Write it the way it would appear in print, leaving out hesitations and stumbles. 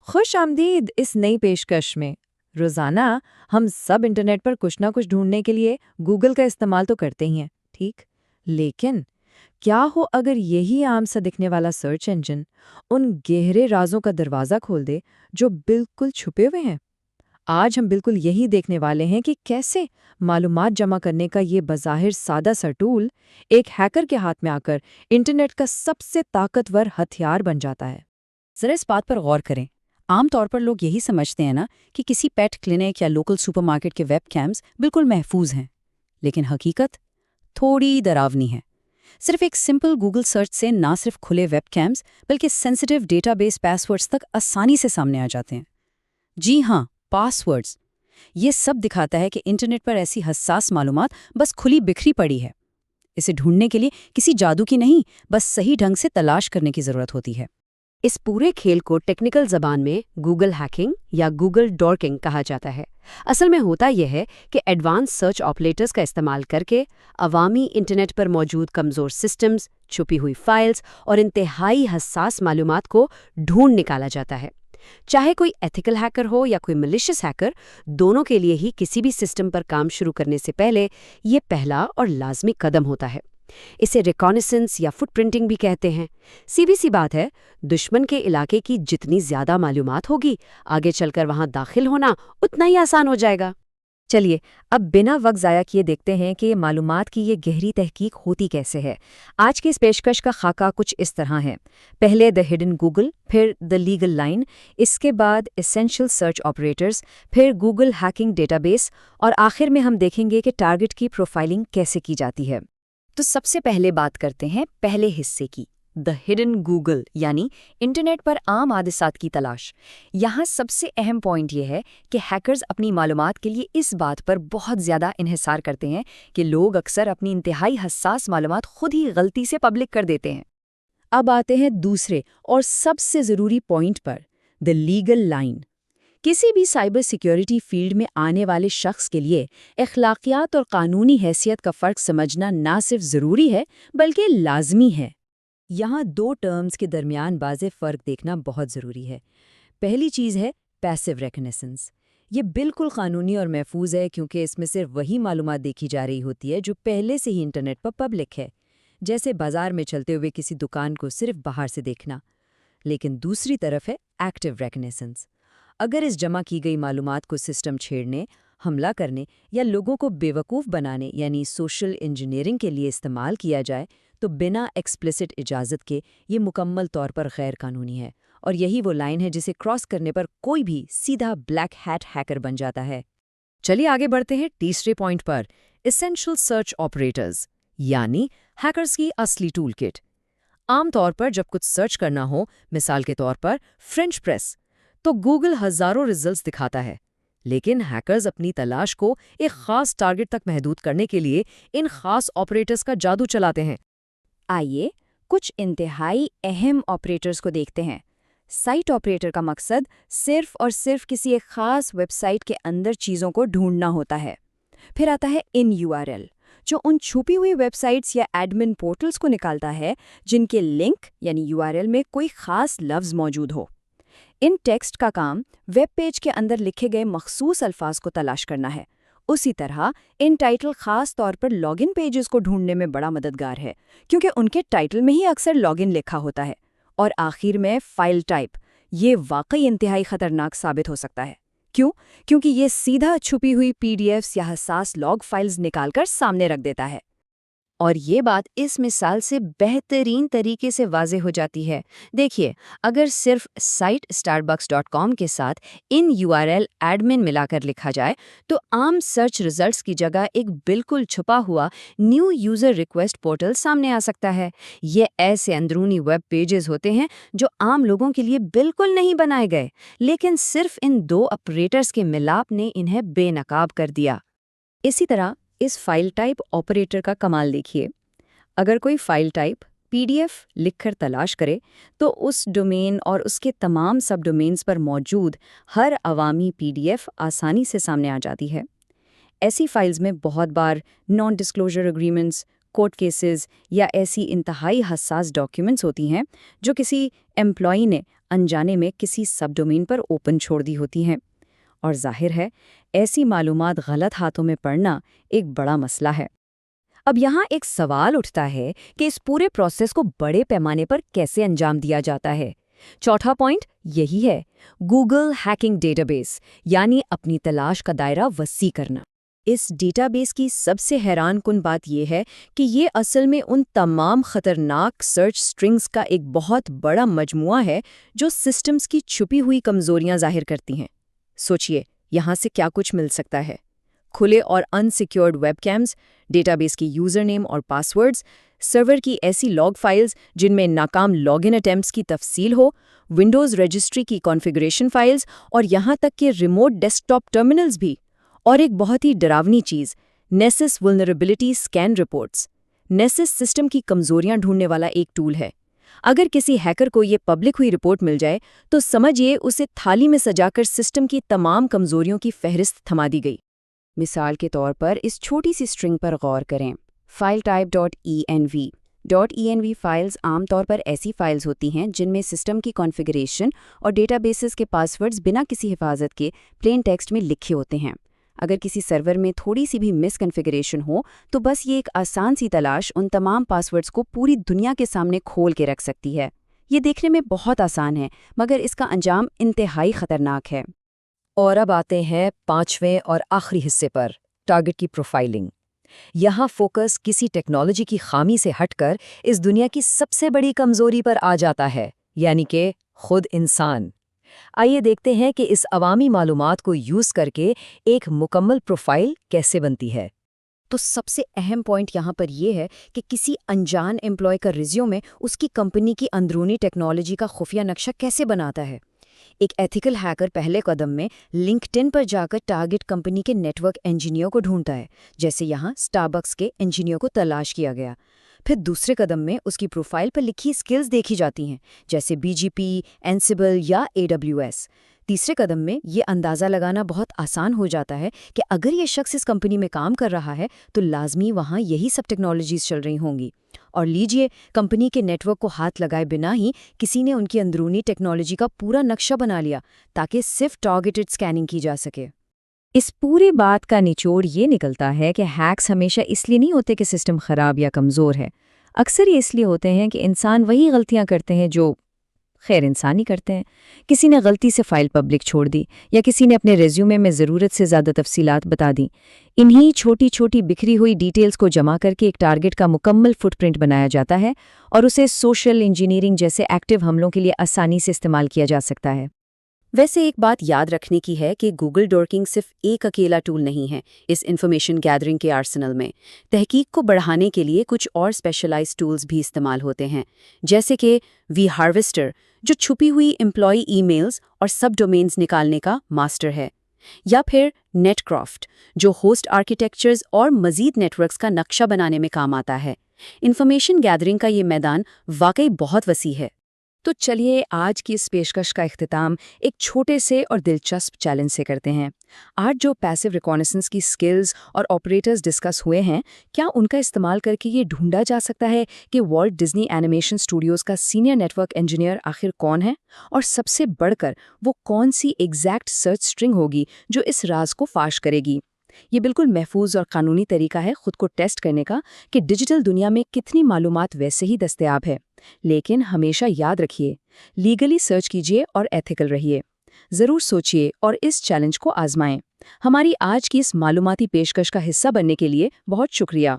خوش آمدید اس نئی پیشکش میں۔ روزانہ ہم سب انٹرنیٹ پر کچھ نہ کچھ ڈھونڈنے کے لیے گوگل کا استعمال تو کرتے ہی ہیں، ٹھیک؟ لیکن کیا ہو اگر یہی عام سا دکھنے والا سرچ انجن ان گہرے رازوں کا دروازہ کھول دے جو بالکل چھپے ہوئے ہیں؟ آج ہم بالکل یہی دیکھنے والے ہیں کہ کیسے معلومات جمع کرنے کا یہ بظاہر سادہ سا ٹول ایک ہیکر کے ہاتھ میں آ کر انٹرنیٹ کا سب سے طاقتور ہتھیار بن جاتا ہے۔ ذرا اس بات پر غور کریں۔ عام طور پر لوگ یہی سمجھتے ہیں نا کہ کسی پیٹ کلینک یا لوکل سپر مارکیٹ کے ویب کیمز بالکل محفوظ ہیں، لیکن حقیقت تھوڑی ڈراؤنی ہے۔ صرف ایک سمپل گوگل سرچ سے نہ صرف کھلے ویب کیمز بلکہ سینسٹیو ڈیٹا بیس پاس ورڈز تک آسانی سے سامنے آ جاتے ہیں۔ جی ہاں، پاس ورڈز۔ یہ سب دکھاتا ہے کہ انٹرنیٹ پر ایسی حساس معلومات بس کھلی بکھری پڑی ہے۔ اسے ڈھونڈنے کے لیے کسی جادو کی نہیں، بس صحیح ڈھنگ سے تلاش کرنے کی ضرورت ہوتی ہے۔ اس پورے کھیل کو ٹیکنیکل زبان میں گوگل ہیکنگ یا گوگل ڈورکنگ کہا جاتا ہے۔ اصل میں ہوتا یہ ہے کہ ایڈوانس سرچ آپریٹرز کا استعمال کر کے عوامی انٹرنیٹ پر موجود کمزور سسٹمز، چھپی ہوئی فائلز اور انتہائی حساس معلومات کو ڈھونڈ نکالا جاتا ہے۔ چاہے کوئی ایتھیکل ہیکر ہو یا کوئی ملیشس ہیکر، دونوں کے لیے ہی کسی بھی سسٹم پر کام شروع کرنے سے پہلے یہ پہلا اور لازمی قدم ہوتا ہے۔ اسے ریکانیسنس یا فٹ پرنٹنگ بھی کہتے ہیں۔ سیدھی سی بات ہے، دشمن کے علاقے کی جتنی زیادہ معلومات ہوگی، آگے چل کر وہاں داخل ہونا اتنا ہی آسان ہو جائے گا۔ چلیے اب بنا وقت ضائع کیے دیکھتے ہیں کہ معلومات کی یہ گہری تحقیق ہوتی کیسے ہے۔ آج کی اس پیشکش کا خاکہ کچھ اس طرح ہے۔ پہلے دی ہڈن گوگل، پھر دی لیگل لائن، اس کے بعد ایسینشل سرچ آپریٹرز، پھر گوگل ہیکنگ ڈیٹا بیس، اور آخر میں ہم دیکھیں گے کہ ٹارگٹ کی پروفائلنگ کیسے کی جاتی ہے۔ تو سب سے پہلے بات کرتے ہیں پہلے حصے کی، دی ہڈن گوگل، یعنی انٹرنیٹ پر عام حادثات کی تلاش۔ یہاں سب سے اہم پوائنٹ یہ ہے کہ ہیکرز اپنی معلومات کے لیے اس بات پر بہت زیادہ انحصار کرتے ہیں کہ لوگ اکثر اپنی انتہائی حساس معلومات خود ہی غلطی سے پبلک کر دیتے ہیں۔ اب آتے ہیں دوسرے اور سب سے ضروری point per, the legal line. کسی بھی سائبر سیکیورٹی فیلڈ میں آنے والے شخص کے لیے اخلاقیات اور قانونی حیثیت کا فرق سمجھنا نہ صرف ضروری ہے بلکہ لازمی ہے۔ یہاں دو ٹرمز کے درمیان واضح فرق دیکھنا بہت ضروری ہے۔ پہلی چیز ہے پیسو ریکنیسنس۔ یہ بالکل قانونی اور محفوظ ہے کیونکہ اس میں صرف وہی معلومات دیکھی جا رہی ہوتی ہے جو پہلے سے ہی انٹرنیٹ پر پبلک ہے، جیسے بازار میں چلتے ہوئے کسی دکان کو صرف باہر سے دیکھنا۔ لیکن دوسری طرف ہے ایکٹیو ریکنیسنس۔ اگر اس جمع کی گئی معلومات کو سسٹم چھیڑنے، حملہ کرنے یا لوگوں کو بیوقوف بنانے یعنی سوشل انجینئرنگ کے لیے استعمال کیا جائے تو بنا ایکسپلسٹ اجازت کے یہ مکمل طور پر غیر قانونی ہے، اور یہی وہ لائن ہے جسے کراس کرنے پر کوئی بھی سیدھا بلیک ہیٹ ہیکر بن جاتا ہے۔ چلیے آگے بڑھتے ہیں تیسرے پوائنٹ پر، ایسینشل سرچ آپریٹرز، یعنی ہیکرز کی اصلی ٹول کٹ۔ عام طور پر جب کچھ سرچ کرنا ہو، مثال کے طور پر فرینچ پریس، تو گوگل ہزاروں ریزلٹس دکھاتا ہے، لیکن ہیکرز اپنی تلاش کو ایک خاص ٹارگٹ تک محدود کرنے کے لیے ان خاص آپریٹرز کا جادو چلاتے ہیں۔ آئیے کچھ انتہائی اہم آپریٹرز کو دیکھتے ہیں۔ سائٹ آپریٹر کا مقصد صرف اور صرف کسی ایک خاص ویب سائٹ کے اندر چیزوں کو ڈھونڈنا ہوتا ہے۔ پھر آتا ہے ان یو آر ایل، جو ان چھپی ہوئی ویب سائٹس یا ایڈمن پورٹلز کو نکالتا ہے جن کے لنک یعنی یو آر ایل میں کوئی خاص لفظ موجود ہو۔ ان ٹیکسٹ کا کام ویب پیج کے اندر لکھے گئے مخصوص الفاظ کو تلاش کرنا ہے۔ اسی طرح ان ٹائٹل خاص طور پر لاگ ان پیجز کو ڈھونڈنے میں بڑا مددگار ہے، کیونکہ ان کے ٹائٹل میں ہی اکثر لاگ ان لکھا ہوتا ہے۔ اور آخر میں فائل ٹائپ، یہ واقعی انتہائی خطرناک ثابت ہو سکتا ہے۔ کیوں؟ کیونکہ یہ سیدھا چھپی ہوئی پی ڈی ایفز یا حساس لاگ فائلز نکال کر سامنے رکھ دیتا ہے۔ اور یہ بات اس مثال سے بہترین طریقے سے واضح ہو جاتی ہے۔ دیکھیے، اگر صرف سائٹ starbucks.com کے ساتھ ان یو آر ایل ایڈمن ملا کر لکھا جائے تو عام سرچ ریزلٹس کی جگہ ایک بالکل چھپا ہوا نیو یوزر ریکویسٹ پورٹل سامنے آ سکتا ہے۔ یہ ایسے اندرونی ویب پیجز ہوتے ہیں جو عام لوگوں کے لیے بالکل نہیں بنائے گئے، لیکن صرف ان دو آپریٹرز کے ملاپ نے انہیں بے نقاب کر دیا۔ اسی طرح اس فائل ٹائپ آپریٹر کا کمال دیکھیے۔ اگر کوئی file type P D F لکھ کر تلاش کرے تو اس ڈومین اور اس کے تمام سب ڈومینز پر موجود ہر عوامی پی ڈی ایف آسانی سے سامنے آ جاتی ہے۔ ایسی فائلز میں بہت بار non disclosure agreements, court cases یا ایسی انتہائی حساس ڈاکیومنٹس ہوتی ہیں جو کسی ایمپلائی نے انجانے میں کسی سب ڈومین پر اوپن چھوڑ دی ہوتی ہیں، اور ظاہر ہے ایسی معلومات غلط ہاتھوں میں پڑنا ایک بڑا مسئلہ ہے۔ اب یہاں ایک سوال اٹھتا ہے کہ اس پورے پروسیس کو بڑے پیمانے پر کیسے انجام دیا جاتا ہے؟ چوتھا پوائنٹ یہی ہے، گوگل ہیکنگ ڈیٹا بیس، یعنی اپنی تلاش کا دائرہ وسیع کرنا۔ اس ڈیٹا بیس کی سب سے حیران کن بات یہ ہے کہ یہ اصل میں ان تمام خطرناک سرچ سٹرنگز کا ایک بہت بڑا مجموعہ ہے جو سسٹمز کی چھپی ہوئی کمزوریاں ظاہر کرتی ہیں۔ سوچئے یہاں سے کیا کچھ مل سکتا ہے؟ کھلے اور unsecured web cams, data base کی یوزر نیم اور پاسورڈز، سرور کی ایسی لاگ فائلز جن میں ناکام لاگ ان اٹیمپٹس کی تفصیل ہو، ونڈوز رجسٹری کی کانفیگریشن فائلز، اور یہاں تک کہ ریموٹ ڈیسک ٹاپ ٹرمینلز بھی۔ اور ایک بہت ہی ڈراؤنی چیز، نیسس ولنریبلٹی اسکین رپورٹس۔ نیسس سسٹم کی کمزوریاں ڈھونڈنے والا ایک ٹول ہے۔ اگر کسی ہیکر کو یہ پبلک ہوئی رپورٹ مل جائے تو سمجھیے اسے تھالی میں سجا کر سسٹم کی تمام کمزوریوں کی فہرست تھما دی گئی۔ مثال کے طور پر اس چھوٹی سی سٹرنگ پر غور کریں، فائل ٹائپ .env فائلز عام طور پر ایسی فائلز ہوتی ہیں جن میں سسٹم کی کانفیگریشن اور ڈیٹا بیسز کے پاسورڈز بنا کسی حفاظت کے پلین ٹیکسٹ میں لکھے ہوتے ہیں۔ اگر کسی سرور میں تھوڑی سی بھی مس کنفیگریشن ہو تو بس یہ ایک آسان سی تلاش ان تمام پاسورڈز کو پوری دنیا کے سامنے کھول کے رکھ سکتی ہے۔ یہ دیکھنے میں بہت آسان ہے مگر اس کا انجام انتہائی خطرناک ہے۔ اور اب آتے ہیں پانچویں اور آخری حصے پر، ٹارگٹ کی پروفائلنگ۔ یہاں فوکس کسی ٹیکنالوجی کی خامی سے ہٹ کر اس دنیا کی سب سے بڑی کمزوری پر آ جاتا ہے، یعنی کہ خود انسان۔ آئیے دیکھتے ہیں کہ اس عوامی معلومات کو یوز کر کے ایک مکمل پروفائل کیسے بنتی ہے۔ تو سب سے اہم پوائنٹ یہاں پر یہ ہے کہ کسی انجان ایمپلائی کا ریزیومے اس کی کمپنی کی اندرونی ٹیکنالوجی کا خفیہ نقشہ کیسے بناتا ہے۔ ایک ایتھیکل ہیکر پہلے قدم میں لنکڈ پر جا کر ٹارگٹ کمپنی کے نیٹ ورک انجینئر کو ڈھونڈتا ہے، جیسے یہاں اسٹاربکس کے انجینئر کو تلاش کیا گیا۔ پھر دوسرے قدم میں اس کی پروفائل پر لکھی سکلز دیکھی جاتی ہیں، جیسے BGP، اینسیبل یا AWS۔ تیسرے قدم میں یہ اندازہ لگانا بہت آسان ہو جاتا ہے کہ اگر یہ شخص اس کمپنی میں کام کر رہا ہے تو لازمی وہاں یہی سب ٹیکنالوجیز چل رہی ہوں گی۔ اور لیجئے کمپنی کے نیٹ ورک کو ہاتھ لگائے بنا ہی کسی نے ان کی اندرونی ٹیکنالوجی کا پورا نقشہ بنا لیا تاکہ صرف ٹارگیٹڈ سکیننگ کی جا سکے۔ اس پوری بات کا نچوڑ یہ نکلتا ہے کہ ہیکس ہمیشہ اس لیے نہیں ہوتے کہ سسٹم خراب یا کمزور ہے، اکثر یہ اس لیے ہوتے ہیں کہ انسان وہی غلطیاں کرتے ہیں جو خیر انسانی کرتے ہیں۔ کسی نے غلطی سے فائل پبلک چھوڑ دی یا کسی نے اپنے ریزیومے میں ضرورت سے زیادہ تفصیلات بتا دیں۔ انہی چھوٹی چھوٹی بکھری ہوئی ڈیٹیلز کو جمع کر کے ایک ٹارگٹ کا مکمل فٹ پرنٹ بنایا جاتا ہے اور اسے سوشل انجینئرنگ جیسے ایکٹیو حملوں کے لیے آسانی سے استعمال کیا جا سکتا ہے۔ ویسے ایک بات یاد رکھنے کی ہے کہ گوگل ڈورکنگ صرف ایک اکیلا ٹول نہیں ہے اس انفارمیشن گیدرنگ کے آرسنل میں۔ تحقیق کو بڑھانے کے لیے کچھ اور اسپیشلائز ٹولز بھی استعمال ہوتے ہیں، جیسے کہ وی ہارویسٹر جو چھپی ہوئی امپلائی ای میلز اور سب ڈومینز نکالنے کا ماسٹر ہے، یا پھر نیٹ کرافٹ جو ہوسٹ آرکیٹیکچرز اور مزید نیٹ ورکس کا نقشہ بنانے میں کام آتا ہے۔ انفارمیشن گیدرنگ کا یہ میدان واقعی بہت وسیع ہے۔ تو چلیے آج کی اس پیشکش کا اختتام ایک چھوٹے سے اور دلچسپ چیلنج سے کرتے ہیں۔ آج جو پیسو ریکونیسنس کی سکلز اور آپریٹرز ڈسکس ہوئے ہیں، کیا ان کا استعمال کر کے یہ ڈھونڈا جا سکتا ہے کہ والٹ ڈزنی اینیمیشن اسٹوڈیوز کا سینئر نیٹ ورک انجینئر آخر کون ہے؟ اور سب سے بڑھ کر وہ کون سی ایگزیکٹ سرچ سٹرنگ ہوگی جو اس راز کو فاش کرے گی؟ یہ بالکل محفوظ اور قانونی طریقہ ہے خود کو ٹیسٹ کرنے کا کہ ڈیجیٹل دنیا میں کتنی معلومات ویسے ہی دستیاب ہے، لیکن ہمیشہ یاد رکھیے، لیگلی سرچ کیجیے اور ایتھیکل رہیے۔ ضرور سوچیے اور اس چیلنج کو آزمائیں۔ ہماری آج کی اس معلوماتی پیشکش کا حصہ بننے کے لیے بہت شکریہ۔